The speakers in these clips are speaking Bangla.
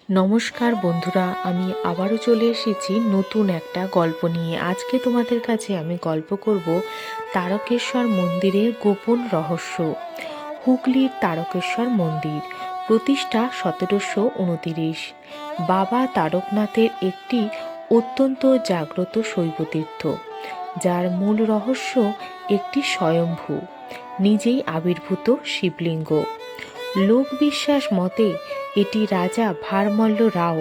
নমস্কার বন্ধুরা, আমি আবারও চলে এসেছি নতুন একটা গল্প নিয়ে। আজকে তোমাদের কাছে আমি গল্প করব তারকেশ্বর মন্দিরের গোপন রহস্য। হুগলির তারকেশ্বর মন্দির প্রতিষ্ঠা 1729। বাবা তারকনাথের একটি অত্যন্ত জাগ্রত শৈবতীর্থ, যার মূল রহস্য একটি স্বয়ম্ভূ নিজেই আবির্ভূত শিবলিঙ্গ। লোকবিশ্বাস মতে এটি রাজা ভারমল্ল রাও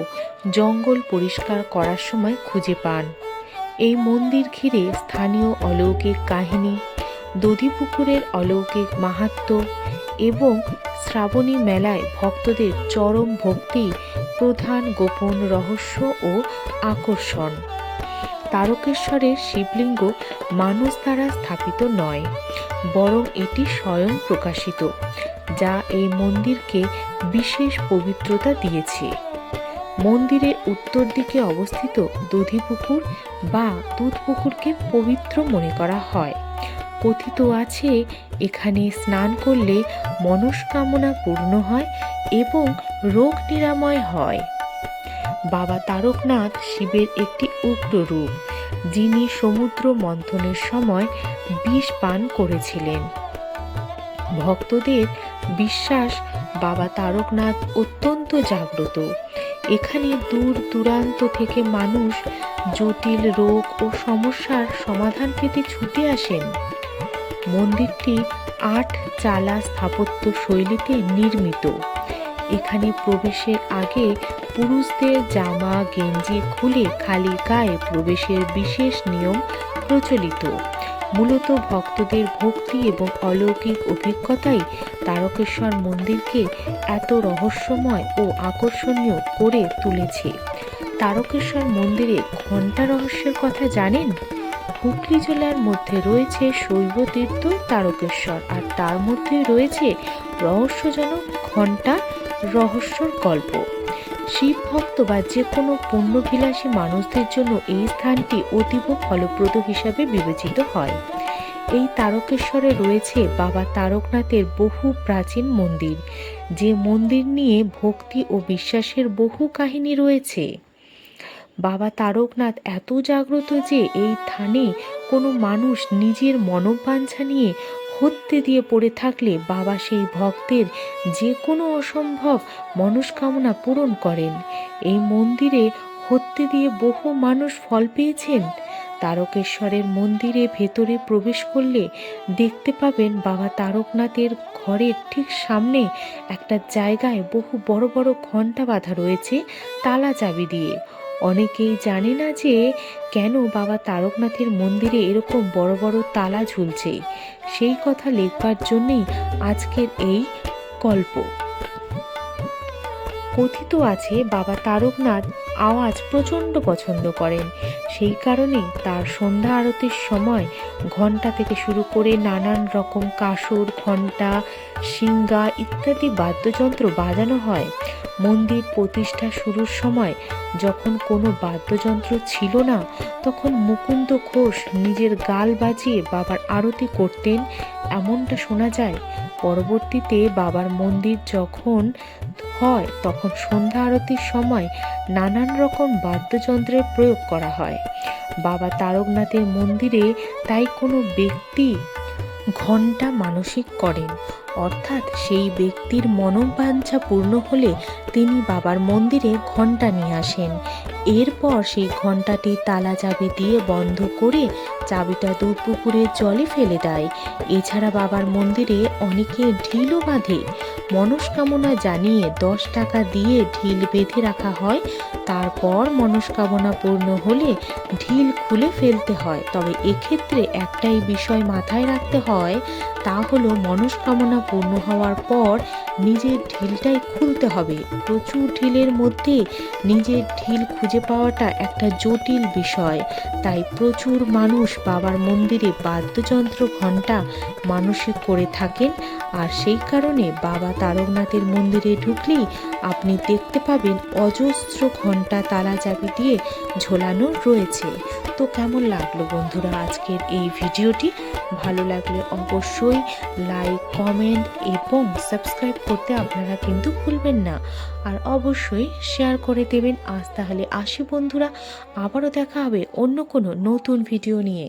জঙ্গল পরিষ্কার করার সময় খুঁজে পান। এই মন্দির ঘিরে স্থানীয় অলৌকিক কাহিনী, দধিপুকুরের অলৌকিক মাহাত্ম্য এবং শ্রাবণী মেলায় ভক্তদের চরম ভক্তি প্রধান গোপন রহস্য ও আকর্ষণ। তারকেশ্বরের শিবলিঙ্গ মানুষ দ্বারা স্থাপিত নয়, বরং এটি স্বয়ং প্রকাশিত, যা এই মন্দিরকে বিশেষ পবিত্রতা দিয়েছে। মন্দিরের উত্তর দিকে অবস্থিত দধিপুকুর বা দুধপুকুরকে পবিত্র মনে করা হয়। কথিত আছে এখানে স্নান করলে মনস্কামনা পূর্ণ হয় এবং রোগ নিরাময় হয়। বাবা তারকনাথ শিবের একটি উগ্র রূপ, যিনি সমুদ্র মন্থনের সময় বিষ পান করেছিলেন। ভক্তদের বিশ্বাস বাবা তারকনাথ অত্যন্ত জাগ্রত। এখানে দূর দূরান্ত থেকে মানুষ জটিল রোগ ও সমস্যার সমাধান পেতে ছুটে আসেন। মন্দিরটি 8 চালা স্থাপত্য শৈলীতে নির্মিত। এখানে প্রবেশের আগে পুরুষদের জামা গেঞ্জি খুলে খালি গায়ে প্রবেশের বিশেষ নিয়ম প্রচলিত। মূলত ভক্তদের ভক্তি এবং অলৌকিক অভিজ্ঞতাই তারকেশ্বর মন্দিরকে এত রহস্যময় ও আকর্ষণীয় করে তুলেছে। তারকেশ্বর মন্দিরে ঘণ্টা রহস্যের কথা জানেন? হুগলি জেলার মধ্যে রয়েছে শৈবতীর্থ তারকেশ্বর, আর তার মধ্যে রয়েছে রহস্যজনক ঘণ্টা রহস্যর গল্প। শিব ভক্ত বা যে কোনো পুণ্যভিলাষী মানুষদের জন্য এই স্থানটি অতীব ফলপ্রদ হিসাবে বিবেচিত হয়। এই তারকেশ্বরে রয়েছে বাবা তারকনাথের বহু প্রাচীন মন্দির, যে মন্দির নিয়ে ভক্তি ও বিশ্বাসের বহু কাহিনী রয়েছে। বাবা তারকনাথ এত জাগ্রত যে এই স্থানে কোনো মানুষ নিজের মনোবাঞ্ছা নিয়ে হত্যে দিয়ে পড়ে থাকলে বাবা সেই ভক্তের যে কোনো অসম্ভব মনস্কামনা পূরণ করেন। এই মন্দিরে হত্যে দিয়ে বহু মানুষ ফল পেয়েছেন। তারকেশ্বরের মন্দিরে ভেতরে প্রবেশ করলে দেখতে পাবেন বাবা তারকনাথের ঘরের ঠিক সামনে একটা জায়গায় বহু বড় বড় ঘণ্টা বাঁধা রয়েছে তালা চাবি দিয়ে। অনেকেই জানে না যে কেন বাবা তারকনাথের মন্দিরে এরকম বড় বড় তালা ঝুলছে। সেই কথা লিখবার জন্যই আজকের এই গল্প। কথিত আছে বাবা তারকনাথ আওয়াজ প্রচণ্ড পছন্দ করেন। সেই কারণে তার সন্ধ্যা আরতির সময় ঘণ্টা থেকে শুরু করে নানান রকম কাসর, ঘণ্টা, শিঙ্গা ইত্যাদি বাদ্যযন্ত্র বাজানো হয়। মন্দির প্রতিষ্ঠা শুরুর সময় যখন কোনো বাদ্যযন্ত্র ছিল না, তখন মুকুন্দ ঘোষ নিজের গাল বাজিয়ে বাবার আরতি করতেন, এমনটা শোনা যায়। পরবর্তীতে বাবার মন্দির যখন হয় তখন সন্ধ্যা আরতির সময় নানান রকম বাদ্যযন্ত্রের প্রয়োগ করা হয়। বাবা তারকনাথের মন্দিরে তাই কোনো ব্যক্তি ঘণ্টা মানসিক করেন, অর্থাৎ সেই ব্যক্তির মনোবাঞ্ছা পূর্ণ হলে তিনি বাবার মন্দিরে ঘণ্টা নিয়ে আসেন। এরপর সেই ঘণ্টাটি তালা চাবি দিয়ে বন্ধ করে চাবিটা দুধপুকুরের জলে ফেলে দেয়। এছাড়া বাবার মন্দিরে অনেকে ঢিলও বাঁধে। মনস্কামনা জানিয়ে 10 টাকা দিয়ে ঢিল বেঁধে রাখা হয়। তারপর মনস্কামনা পূর্ণ হলে ঢিল খুলে ফেলতে হয়। তবে এক্ষেত্রে একটাই বিষয় মাথায় রাখতে হয়, তা হলো মনস্কামনা পূর্ণ হওয়ার পর নিজের ঢিলটাই খুলতে হবে। প্রচুর ঢিলের মধ্যে নিজের ঢিল খুঁজে পাওয়াটা একটা জটিল বিষয়, তাই প্রচুর মানুষ বাবার মন্দিরে বাদ্যযন্ত্র ঘণ্টা মানসিক করে থাকেন। আর সেই কারণে বাবা তারকনাথের মন্দিরে ঢুকলেই আপনি দেখতে পাবেন অজস্র ঘণ্টা তালা চাবি দিয়ে ঝোলানো রয়েছে। তো কেমন লাগলো বন্ধুরা আজকের এই ভিডিওটি? ভালো লাগলে অবশ্যই লাইক, কমেন্ট এবং সাবস্ক্রাইব করতে আপনারা কিন্তু ভুলবেন না। আর অবশ্যই শেয়ার করে দেবেন। আজ তাহলে আসি বন্ধুরা, আবারও দেখা হবে অন্য কোনো নতুন ভিডিও নিয়ে।